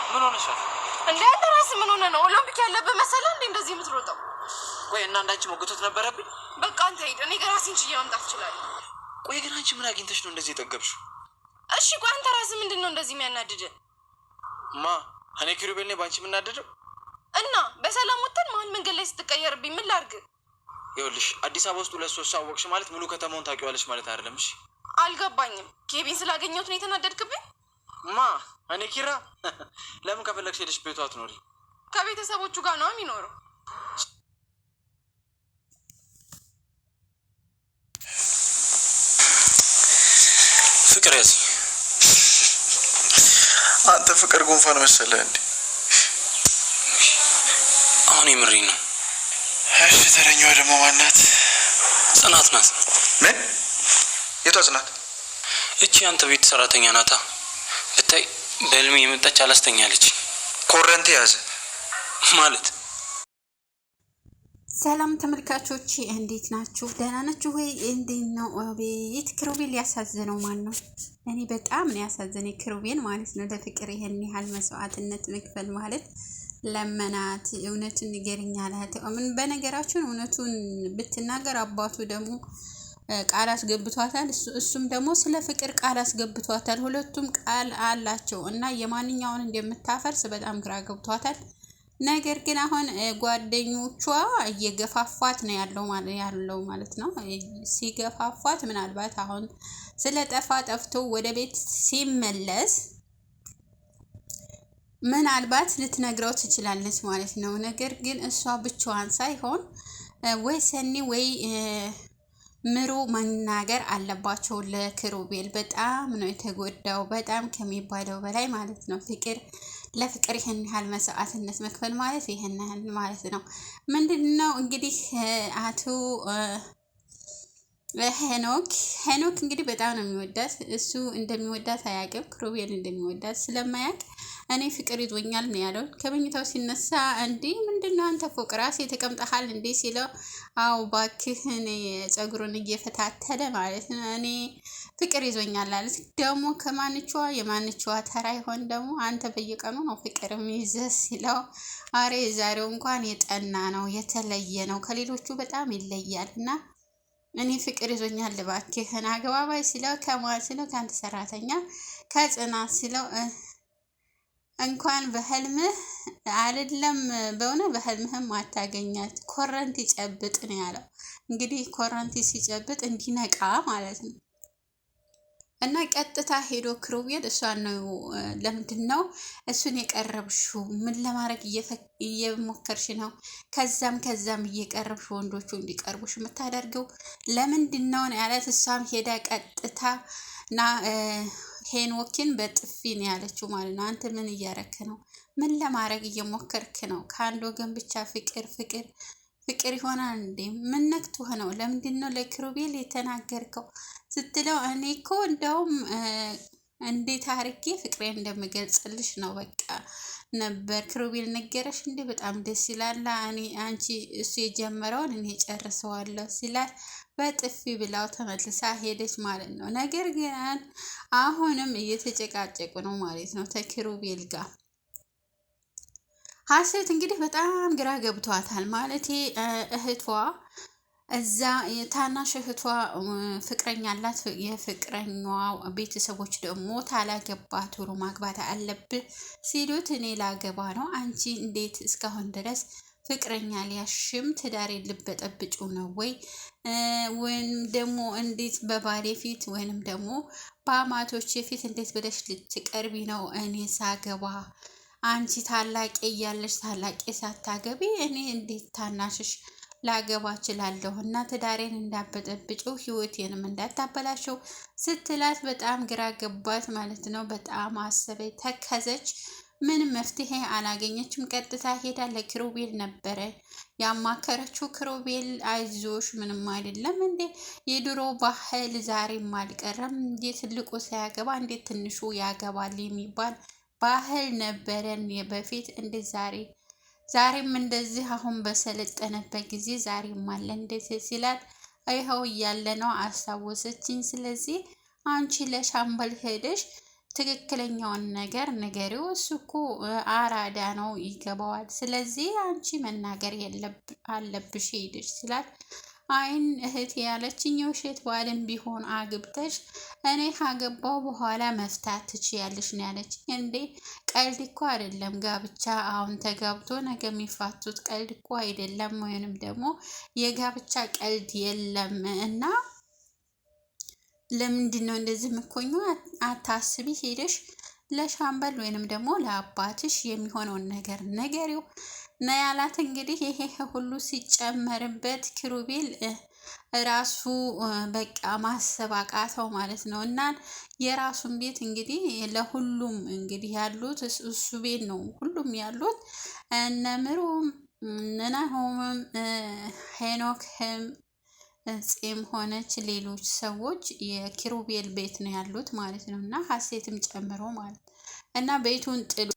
ምን ሆነሻል እንዴ? አንተ ራስህ ምን ሆነ ነው ኦሎምፒክ ያለበት መሰለህ እንዴ እንደዚህ የምትሮጠው? ቆይ እና አንዳንቺ ሞግቶት ነበረብኝ። በቃ አንተ ሂድ፣ እኔ ራሴን ችዬ መምጣት እችላለሁ። ቆይ ግን አንቺ ምን አግኝተሽ ነው እንደዚህ የጠገብሽው? እሺ ቆይ አንተ ራስህ ምንድን ነው እንደዚህ የሚያናድድህ? እኔ ኪሩቤል ነኝ በአንቺ የምናደደው? እና በሰላም ወጥተን መሀል መንገድ ላይ ስትቀየርብኝ ምን ላድርግ? ይኸውልሽ አዲስ አበባ ውስጥ 2-3 ሰው አወቅሽ ማለት ሙሉ ከተማውን ታውቂዋለሽ ማለት አይደለም። እሺ አልገባኝም። ኬቢን ስላገኘሁት ነው የተናደድክብኝ? እኔ ኪራ ለምን ከፈለግሽ ሄደሽ ቤቷ አትኖሪ? ከቤተሰቦቹ ጋር ነው የሚኖረው። ፍቅር ያዝ። አንተ ፍቅር ጉንፋን መሰለህ እንዴ? አሁን የምሬ ነው። እሺ ተረኛዋ ደግሞ ማናት? ጽናት ናት። ምን? የቷ ጽናት? እቺ አንተ ቤት ሰራተኛ ናታ። ብታይ በህልሜ የመጣች አላስተኛለች። ኮረንቲ ያዘ ማለት። ሰላም ተመልካቾች እንዴት ናችሁ? ደህና ናችሁ ወይ? እንዴት ነው? ቤት ኪሩቤል ያሳዘነው ማን ነው? እኔ በጣም ነው ያሳዘነኝ ኪሩቤል ማለት ነው። ለፍቅር ይሄን ያህል መስዋዕትነት መክፈል ማለት ለመናት። እውነቱን ንገሪኝ አላት። ምን በነገራችን እውነቱን ብትናገር አባቱ ደግሞ ቃል አስገብቷታል። እሱም ደግሞ ስለ ፍቅር ቃል አስገብቷታል። ሁለቱም ቃል አላቸው እና የማንኛውን እንደምታፈርስ በጣም ግራ ገብቷታል። ነገር ግን አሁን ጓደኞቿ እየገፋፏት ነው ያለው ማለት ነው። ሲገፋፏት ምናልባት አሁን ስለ ጠፍቶ ወደ ቤት ሲመለስ ምናልባት ልትነግረው ትችላለች ማለት ነው። ነገር ግን እሷ ብቻዋን ሳይሆን ወይ ሰኒ ወይ ምሩ መናገር አለባቸው ለኪሩቤል። በጣም ነው የተጎዳው፣ በጣም ከሚባለው በላይ ማለት ነው። ለፍቅር ይሄን ያህል መስዋዕትነት መክፈል ማለት ይሄን ያህል ማለት ነው። ምንድነው እንግዲህ አቶ ሄኖክ እንግዲህ በጣም ነው የሚወዳት። እሱ እንደሚወዳት አያውቅም። ኪሩቤል እንደሚወዳት ስለማያውቅ እኔ ፍቅር ይዞኛል ነው ያለው። ከመኝታው ሲነሳ እንዴ ምንድነው አንተ ፎቅ ራስ የተቀምጠሃል እንዴ ሲለው፣ አው ባክህ እኔ ጸጉሩን እየፈታተለ ማለት ነው እኔ ፍቅር ይዞኛል አለ። ደግሞ የማንችዋ ተራ ይሆን ደግሞ አንተ በየቀኑ ነው ፍቅር የሚይዘህ ሲለው፣ አሬ ዛሬው እንኳን የጠና ነው የተለየ ነው ከሌሎቹ በጣም ይለያል እና እኔ ፍቅር ይዞኛል እባክህን አግባባይ ሲለው፣ ከማን ሲለው፣ ከአንተ ሰራተኛ ከጽናት ሲለው፣ እንኳን በህልምህ አይደለም በእውነ በህልምህም አታገኛት ኮረንቲ ጨብጥ ነው ያለው። እንግዲህ ኮረንቲ ሲጨብጥ እንዲነቃ ማለት ነው። እና ቀጥታ ሄዶ ኪሩቤል እሷን ነው ለምንድን ነው እሱን የቀረብሽው? ምን ለማድረግ እየሞከርሽ ነው? ከዛም እየቀረብሽ ወንዶቹ እንዲቀርቡሽ የምታደርገው ለምንድን ነው ያላት። እሷም ሄዳ ቀጥታ እና ሄኖክን በጥፊ ነው ያለችው ማለት ነው። አንተ ምን እያረክ ነው? ምን ለማድረግ እየሞከርክ ነው? ከአንድ ወገን ብቻ ፍቅር ይሆናል እንዴ? ምን ነክቶህ ነው? ለምንድን ነው ለኪሩቤል የተናገርከው ስትለው፣ እኔ እኮ እንደውም እንዴት አርጌ ፍቅሬን እንደምገልጽልሽ ነው በቃ ነበር። ኪሩቤል ነገረሽ እንዴ? በጣም ደስ ይላል። አንቺ እሱ የጀመረውን እኔ ጨርሰዋለሁ ሲላት በጥፊ ብላው ተመልሳ ሄደች ማለት ነው። ነገር ግን አሁንም እየተጨቃጨቁ ነው ማለት ነው ከኪሩቤል ጋር። ሀሴት እንግዲህ በጣም ግራ ገብቷታል ማለት እህቷ እዛ የታናሽ እህቷ ፍቅረኛ አላት። የፍቅረኛዋ ቤተሰቦች ደግሞ ታላገባ ቶሎ ማግባት አለብህ ሲሉት፣ እኔ ላገባ ነው አንቺ እንዴት እስካሁን ድረስ ፍቅረኛ ሊያሽም ትዳሬ ልበጠብጩ ነው ወይ? ወይም ደግሞ እንዴት በባሌ ፊት ወይንም ደግሞ በአማቶች ፊት እንዴት ብለሽ ልትቀርቢ ነው? እኔ ሳገባ አንቺ ታላቄ እያለሽ ታላቄ ሳታገቢ እኔ እንዴት ታናሽሽ ላገባ እችላለሁ? እና ትዳሬን እንዳበጠብጭው ህይወቴንም እንዳታበላሸው ስትላት በጣም ግራ ገባት ማለት ነው። በጣም አሰበች፣ ተከዘች። ምንም መፍትሄ አላገኘችም። ቀጥታ ሄዳ ለኪሩቤል ነበረ ያማከረችው። ኪሩቤል አይዞሽ ምንም አይደለም እንዴ የድሮ ባህል ዛሬም አልቀረም እንዴ ትልቁ ሳያገባ እንዴት ትንሹ ያገባል የሚባል ባህል ነበረን በፊት እንደ ዛሬም እንደዚህ አሁን በሰለጠነበት ጊዜ ዛሬም አለ እንደዚህ ሲላት፣ ይኸው እያለ ነው አስታወሰችኝ። ስለዚህ አንቺ ለሻምበል ሄደሽ ትክክለኛውን ነገር ንገሪው። እሱ እኮ አራዳ ነው ይገባዋል። ስለዚህ አንቺ መናገር አለብሽ ሄድሽ ስላት አይን እህት ያለችኝ የውሸት ባልም ቢሆን አግብተሽ እኔ ካገባው በኋላ መፍታት ትችያለሽ ነው ያለችኝ። እንዴ ቀልድ እኮ አይደለም ጋብቻ። አሁን ተጋብቶ ነገ የሚፋቱት ቀልድ እኮ አይደለም፣ ወይንም ደግሞ የጋብቻ ቀልድ የለም። እና ለምንድን ነው እንደዚህ ምኮኙ? አታስቢ፣ ሄደሽ ለሻምበል ወይንም ደግሞ ለአባትሽ የሚሆነውን ነገር ነገሪው ነው ያላት። እንግዲህ ይሄ ሁሉ ሲጨመርበት ኪሩቤል ራሱ በቃ ማሰብ አቃተው ማለት ነው። እና የራሱን ቤት እንግዲህ ለሁሉም እንግዲህ ያሉት እሱ ቤት ነው ሁሉም ያሉት፣ እነ ምሩም እነ ናሆምም ሄኖክም ጺም ሆነች ሌሎች ሰዎች የኪሩቤል ቤት ነው ያሉት ማለት ነው። እና ሀሴትም ጨምሮ ማለት እና ቤቱን ጥሉ